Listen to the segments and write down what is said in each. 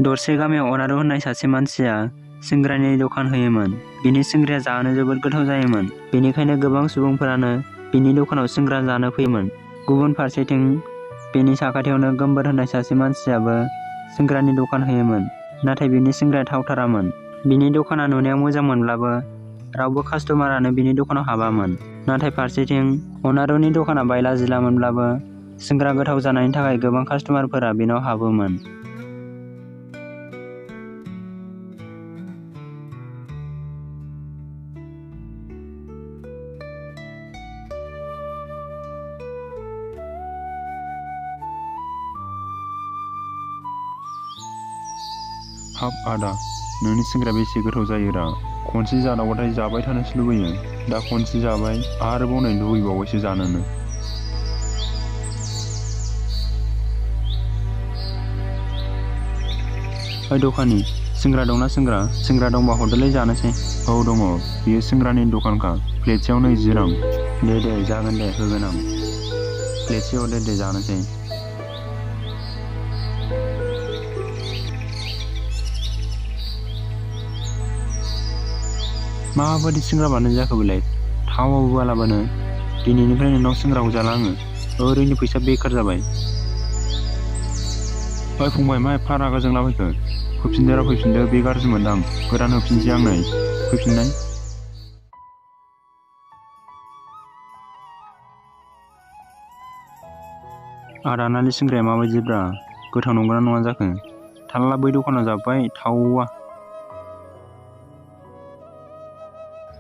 दरसे गामियाव अनारु होननाय सासे मानसिया सिंग्रानि दखान होयोमोन। बिनि सिंग्राया जानो जोबोद गोथाव जायोमोन। बेनिखायनो गोबां सुबुंफोरानो बिनि दखानाव सिंग्रा जानो फैयोमोन। गुबुन फारसेथिं बेनि साखाथियावनो गोमबोर होननाय सासे मानसियाबो सिंग्रानि दखान होयोमोन। नाथाय बिनि सिंग्राया थावथारामोन। बिनि दखाना नुनायाव मोजां मोनब्लाबो रावबो कास्टमारानो बिनि दखानाव हाबामोन। नाथाय फारसेथिं अनारुनि दखाना बायला जिलामोनब्लाबो सिंग्रा गोथाव जानायनि थाखाय गोबां कास्टमारफोरा बेनाव हाबोमोन। हाब आदा, नोंनि सिंग्राया बेसे गोथाव जायोरा। खनसे जादावबाथाय जाबाय थानोसो लुबैयो। दा खनसे जाबाय आरोबाव नै लुबैबावबायसो जानोनो। ओइ दखानि, सिंग्रा दंना सिंग्रा? सिंग्रा दंबा हरदोलै जानोसै। औ दङ, बेयो सिंग्रानि दखानखा। प्लेटसेयाव 20 रां। दे जागोन दे, होगोन आं। प्लेटसे हरदो दे जानोसै। माबायदि सिंग्रा बानाय जाखो बेलाय? थावाबो बालाबानो। दिनैनिफ्राय नोंनाव सिंग्राखौ जाला आङो। ओरैनो फैसा बेखार जाबाय। ओइ फंबाय, मा एफा रागा जोंलाबायखो? फैफिनदो, बे गाज्रि मोनदां। गोदान होफिनसै आं नै। फैफिननाय। आदानानि सिंग्राया माबायदिब्रा? गोथाव नंगौना नङा जाखो? थाल्ला बै दखानाव जाबाय, थावा।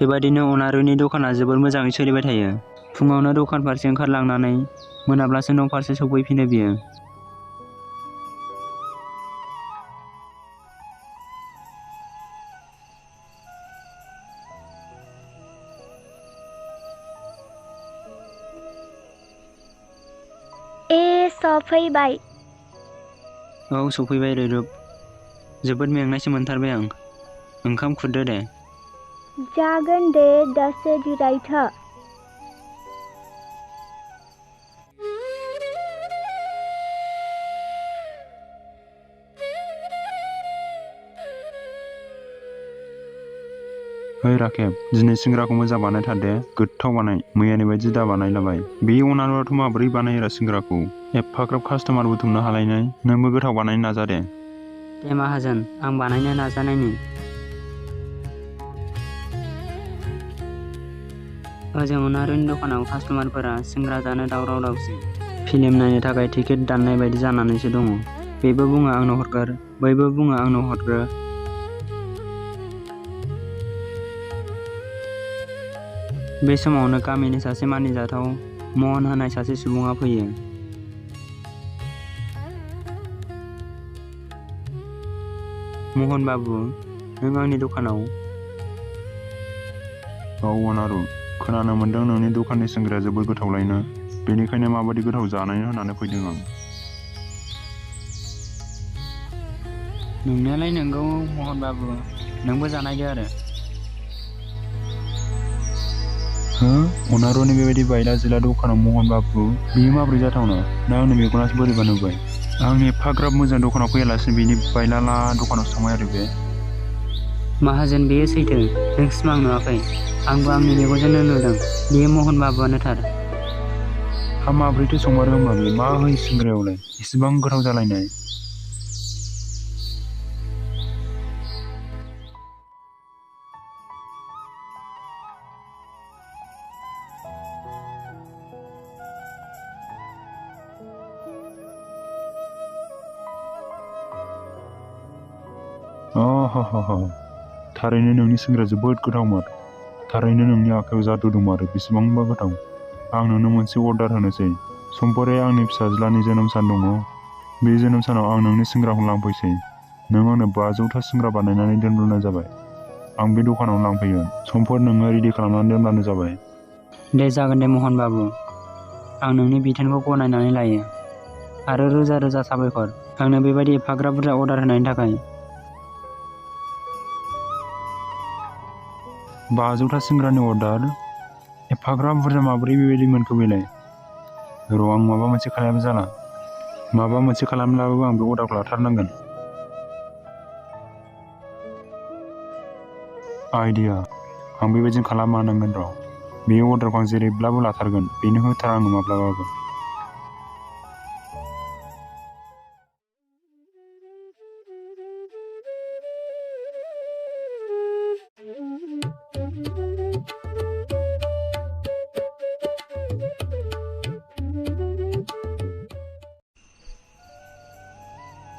बेबायदिनो अनारुनि दखाना जोबोर मोजाङै सोलिबाय थायो। फुङावनो दखान फारसे ओंखारलांनानै मोनाब्लासो न' फारसे सफैफिनो बियो। सफैबाय। औ सफैबाय रैरुब। जोबोद मेंनायसो मोनथारबाय आं। ओंखाम खुरदो दे। जागोन दे, दसे जिरायथ'। ओइ राखेब, दिनै सिंग्राखौ मोजां बानायथार दे। गोथाव बानाय, मैयानि बायदि दा बानायलाबाय। बे अनारुआथ' माबोरै बानायोरा सिंग्राखौ? एफाग्राब कास्टमार बुथुमनो हालायनाय। नोंबो गोथाव बानायनो नाजा दे। दे माहाजोन, आं बानायनो नाजानायनि। ओजों अनारुनि दखानाव कास्टमारफोरा सिंग्रा जानो दावराव दावसि। फिल्म नायनो थाखाय टिकेट दाननाय बायदि जानानैसो दङ। बेबो बुङो आंनो हरग्रो, बैबो बुङो आंनो हरग्रो। बे समावनो गामिनि सासे मानिजाथाव महन होननाय सासे सुबुङा फैयो। महन बाबु, नों आंनि दखानाव? औ अनारु, खोनानो मोन्दों नोंनि दखाननि सिंग्राया जोबोद गोथावलायनो। बेनिखायनो माबायदि गोथाव जानायनो होननानै फैदों आं। नंनायालाय नंगौ महन बाबु, नोंबो जानायदो आरो। हो? अनारुनि बेबायदि बायला जिला दखानाव महन बाबु? बियो माबोरै जाथावना? ना आंनि मेगनासो बोरैबा नुबाय? आंनि एफाग्राब मोजां दखानाव फैयालासिनो बिनि बायलाला दखानावसो थांबाय आरो बे। माहाजोन, बेयो सैथो। नों सिमां नुवाखै। आंबो आंनि मेगनजोंनो नुदों। बेयो महन बाबुआनो थार। हा, माब्रैथो संमारो होमबा बे? मा होयो सिंग्रायावलाय? इसिबां गोथाव जालायनाय। थारैनो नोंनि सिंग्राया जोबोद गोथावमोन। थारैनो नोंनि आखायाव जादु दंमारो, बेसेबांबा गोथाव। आं नोंनो मोनसे अर्डार होनोसै। समफोरै आंनि फिसाज्लानि जोनोम सान दङ। बे जोनोम सानाव आं नोंनि सिंग्राखौ लांफैसै। नों आंनो 500था सिंग्रा बानायनानै दोनब्लानो जाबाय। आं बे दखानावनो लांफैगोन। समफोर नोङो रेडि खालामनानै दोनब्लानो जाबाय। दे जागोन दे महन बाबु। आं नोंनि बिथोनखौ गनायनानै लायो। आरो रोजा रोजा साबायखर आंनो बेबायदि एफाग्राब बुरजा अर्डार होनायनि थाखाय। 500था सिंग्रानि अर्डार? एफाग्राब बुरजा माबोरै बेबायदि मोनखो बेलाय? र' आं माबा मोनसे खालामनो जाला। माबा मोनसे खालामब्लाबो आं बे अर्डारखौ लाथारनांगोन। आइडिया। आं बेबायदिनो खालामनांगोन र'। बे अर्डारखौ आं जेरैब्लाबो लाथारगोन। बेनो होथारा आङो माब्लाबाबो।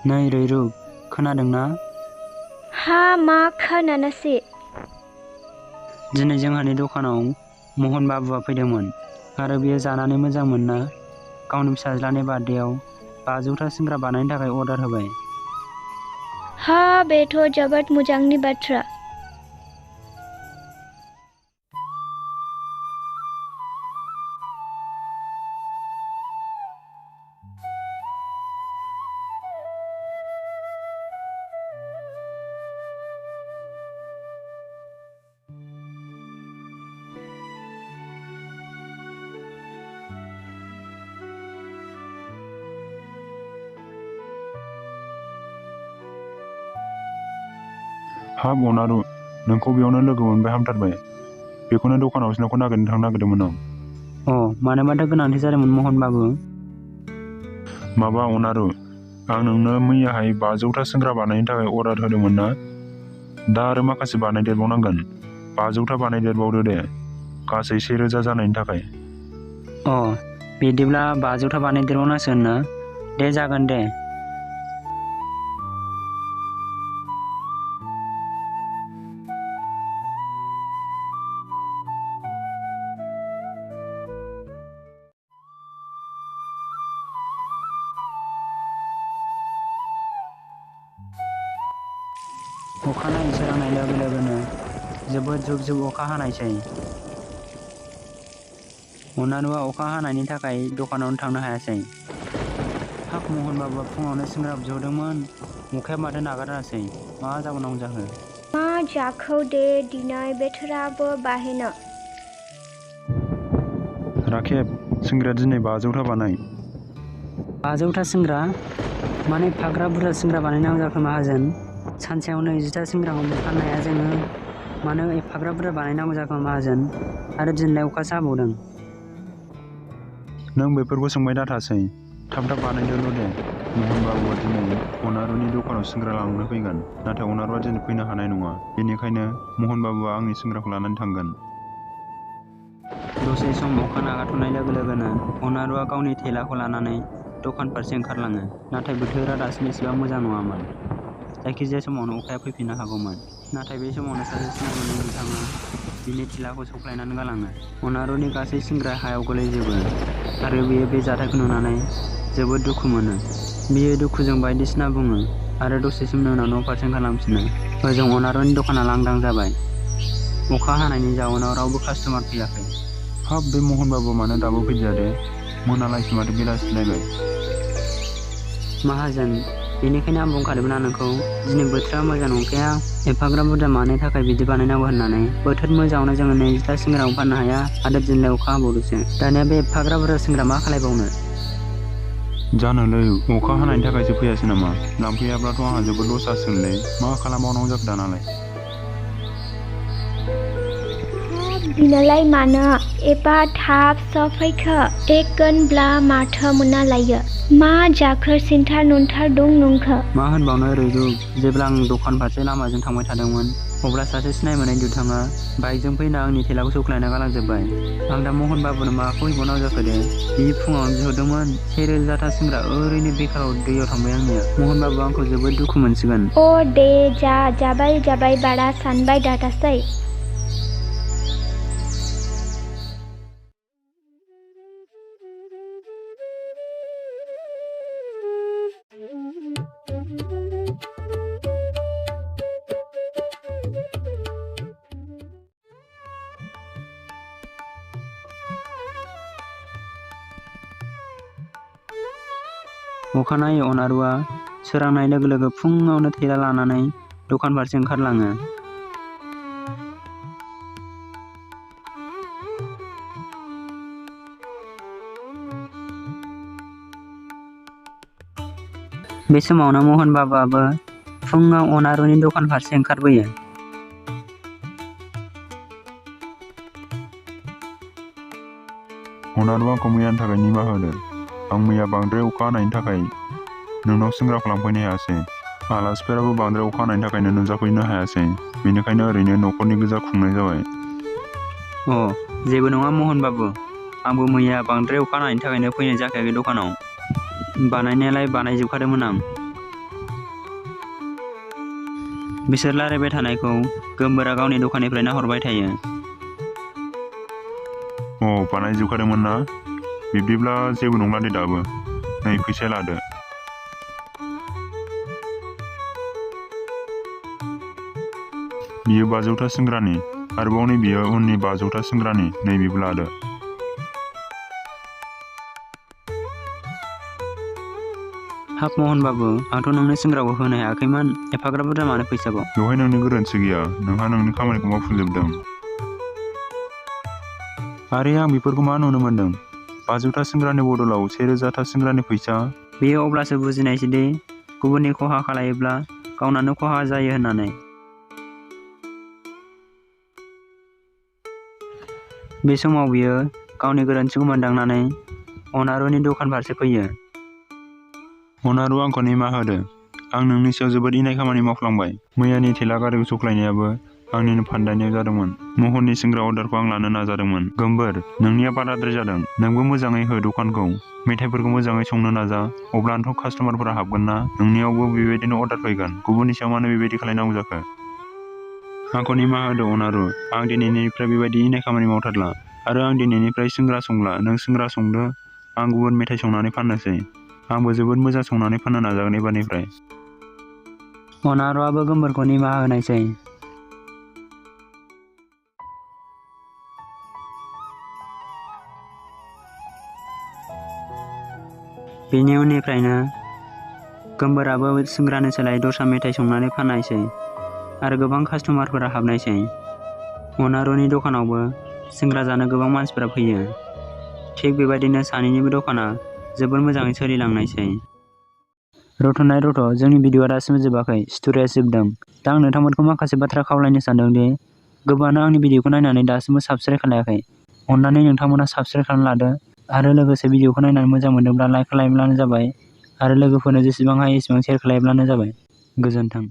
नै रैरुब, खोनादोंना? हा मा खोनानोसै? दिनै जोंहानि दखानाव महन बाबुआ फैदोंमोन आरो बियो जानानै मोजां मोनना गावनि फिसाज्लानि बार्थडेआव 500था सिंग्रा बानायनो थाखाय अर्डार होबाय। हा बेथ' जोबोद मोजांनि बाथ्रा। हाब अनारु, नोंखौ बेयावनो लोगो मोनबाय हामथारबाय। बेखौनो दखानावसो नोंखौ नागिरनो थांनो नागिरदोंमोन आं। मानोबाथो गोनांथि जादोंमोन महन बाबु? माबा अनारु, आं नोंनो मैयाहाय 500था सिंग्रा बानायनो थाखाय अर्डार होदोंमोन ना? दा आरो माखासे बानायदेरबावनांगोन। 500था बानायदेरबावदो दे, गासै 1000 जानायनि थाखाय। बिदिब्ला 500था बानायदेरबावनांसिगोन ना? दे जागोन दे। अखानायै सोरांनाय लोगो लोगोनो जोबोद जुब जुब अखा हानायसै। अनारुआ अखा हानायनि थाखाय दखानावनो थांनो हायासै। हाब महन बाबुआ फुङावनो सिंग्रा बिहरदोंमोन, अखाया माथो नागारासै। मा जाबावनांगौ जाखो? मा जाखो दे दिनै बोथोराबो बाहेनो? राखेब, सिंग्राया दिनै 500था बानाय। 500था सिंग्रा? मानो एफाग्रा बुरजा सिंग्रा बानायनांगौ जाखो माहाजोन? सानसेयाव 20था सिंग्राखौ फाननो हाया जोङो? मानो एफाग्रा बुरजा बानायनांगौ जाखो माहाजोन? आरो दिनैलाय अखासो हाबावदों। नों बेफोरखौ सोंबाय दाथासै। थाब थाब बानायदोल' दे। महन बाबुआ दिनै अनारुनि दखानाव सिंग्रा लांनो फैगोन, नाथाय अनारुआ दिनै फैनो हानाय नङा। बेनिखायनो महन बाबुआ आंनि सिंग्राखौ लानानै थांगोन। दसे सम अखा नागारथ'नाय लोगो लोगोनो अनारुआ गावनि थेलाखौ लानानै दखान फारसे ओंखारलाङो। नाथाय बोथोरा दासिम एसेबां मोजां नङामोन। जायखिजाया समावनो अखाया फैफिननो हागौमोन। नाथाय बे समावनो सासे सिनाय मोनै दुथाङा बिनि थेलाखौ सौख्लायनानै गालाङो। अनारुनि गासै सिंग्राया हायाव गोलैजोबो आरो बियो बे जाथायखौ नुनानै जोबोद दुखु मोनो। बियो दुखुजों बायदिसिना बुङो आरो दसे समनि उनाव न' फारसे ओंखारलांफिनो। ओजों अनारुनि दखाना लांदां जाबाय। अखा हानायनि जाउनाव रावबो कास्टमार फैयाखै। हाब बे महन बाबुआ मानो दाबो फैदिया दे? मोनालायसै माथो, बेलासिलायबाय। माहाजोन, बेनिखायनो आं बुंखादोंमोन ना नोंखौ, दिनै बोथोरा मोजां नंखाया, एफाग्राब बुरजा मानो थाखाय बिदि बानायनांगौ होननानै। बोथोर मोजाङावनो जोङो 20था सिंग्राखौ फाननो हाया आरो दिनैलाय अखा हाबावदोंसो। दानिया बे एफाग्राब बुरजा सिंग्रा मा खालायबावनो? जानोलै, अखा हानायनि थाखायसो फैयासै नामा? लांफैयाब्लाथ' आंहा जोबोद लस जासिगोनलै। मा खालामबावनांगौ जाखो दानालाय? बिनालाय मानो एबा थाब सफैखो? एकगोनब्ला माथो मोनालायो? मा जाखो सिन्थार नुंथार दं नोंखो? मा होनबावनो रैरुब, जेब्ला आं दखान फारसे लामाजों थांबाय थादोंमोन, अब्ला सासे सिनाय मोनै दुथाङा बाइकजों फैना आंनि थेलाखौ सौख्लायना गालांजोब्बाय। आं दा महन बाबुनो माखौ हैबावनांगौ जाखो दे? बि फुङावनो बिहरदोंमोन 1000था सिंग्रा, ओरैनो बेखाराव दैयाव थांबाय आंनिया। महन बाबुआ आंखौ जोबोद दुखु मोनसिगोन। दे जाबाय बारा सानबाय दाथासै। अखानायै अनारुआ सोरांनाय लोगो लोगो फुङावनो थेला लानानै दखान फारसे ओंखारलाङो। बे समावनो महन बाबुआबो फुङाव अनारुनि दखान फारसे ओंखारबोयो। अनारु आंखौ मैयानि थाखाय निमाहा होदो। आं मैया बांद्राय अखा हानायनि थाखाय नोंनाव सिंग्राखौ लांफैनो हायासै। आलासिफोराबो बांद्राय अखा हानायनि थाखायनो नुजाफैनो हायासै। बेनिखायनो ओरैनो न'खरनि गोजा खुंनाय जाबाय। जेबो नङा महन बाबु। आंबो मैया बांद्राय अखा हानायनि थाखायनो फैनाय जाखायाखै दखानाव। बानायनायालाय बानायजोबखादोंमोन आं। बिसोर रायज्लायबाय थानायखौ गोमबोरा गावनि दखाननिफ्राय नाहरबाय थायो। बानायजोबखादोंमोन ना? बिब्दिब्ला जेबो नंला दे दाबो। नै फैसाया लादो। बियो 500था सिंग्रानि। आरोबाव नै बियो उननि 500था सिंग्रानि। नै बेबो लादो। हाब महन बाबु, आंथ' नोंनो सिंग्राखौ होनो हायाखैमोन। एफाग्राब बुरजा मानो फैसाखौ? बेवहाय नोंनि गोरोन्थि गैया। नोंहा नोंनि खामानिखौ मावफुंजोबदों। आरे आं बेफोरखौ मा नुनो मोनदों? 500था सिंग्रानि बदलाव 1000था सिंग्रानि फैसा। बेयो अब्लासो बुजिनायसै दि गुबुननि खहा खालायोब्ला गावनानो खहा जायो होननानै। बे समाव बियो गावनि गोरोन्थिखौ मोनदांनानै अनारुनि दखान फारसे फैयो। अनारु आंखौ निमाहा होदो। आं नोंनि सायाव जोबोद इनाय खामानि मावफ्लांबाय। मैयानि थेला गारिखौ सख्लायनायाबो आंनिनो फान्दायनायाव जादोंमोन। महननि सिंग्रा अर्डारखौ आं लानो नाजादोंमोन। गोमबोर, नोंनिया बाराद्राय जादों। नोंबो मोजाङै हो दखानखौ। मेथाइफोरखौ मोजाङै संनो नाजा। अब्लानोथ' कास्टमारफोरा हाबगोन ना? नोंनियावबो बेबायदिनो अर्डार फैगोन। गुबुननि सायाव मानो बेबायदि खालायनांगौ जाखो? आंखौ निमाहा होदो अनारु। आं दिनैनिफ्राय बेबायदि इनाय खामानि मावथारला। आरो आं दिनैनिफ्राय सिंग्रा संला। नों सिंग्रा संदो, आं गुबुन मेथाइ संनानै फाननोसै। आंबो जोबोद मोजां संनानै फाननो नाजागोन एबारनिफ्राय। अनारुआबो गोमबोरखौ निमाहा होनायसै। बेनि उननिफ्रायनो गोमबोराबो सिंग्रानि सोलाय दस्रा मेथाइ संनानै फाननायसै आरो गोबां कास्टमारफोरा हाबनायसै। अनारुनि दखानावबो सिंग्रा जानो गोबां मानसिफोरा फैयो। थिग बेबायदिनो सानैनिबो दखाना जोबोर मोजाङै सोलिलांनायसै। रथ'नाय रथ', जोंनि भिडिअआ दासिमबो जोबाखै। स्ट'रिया जोबदों। दा आं नोंथांमोनखौ माखासे बाथ्रा खावलायनो सानदोंदि गोबाङानो आंनि भिडिअखौ नायनानै दासिमबो साबस्क्राइब खालायाखै। अन्नानै नोंथांमोना साबस्क्राइब खालामना लादो आरो लोगोसे भिडिअखौ नायनानै मोजां मोनदोंब्ला लाइक खालामब्लानो जाबाय आरो लोगोफोरनो जेसेबां हायो एसेबां शेयार खालामब्लानो जाबाय। गोजोन्थों।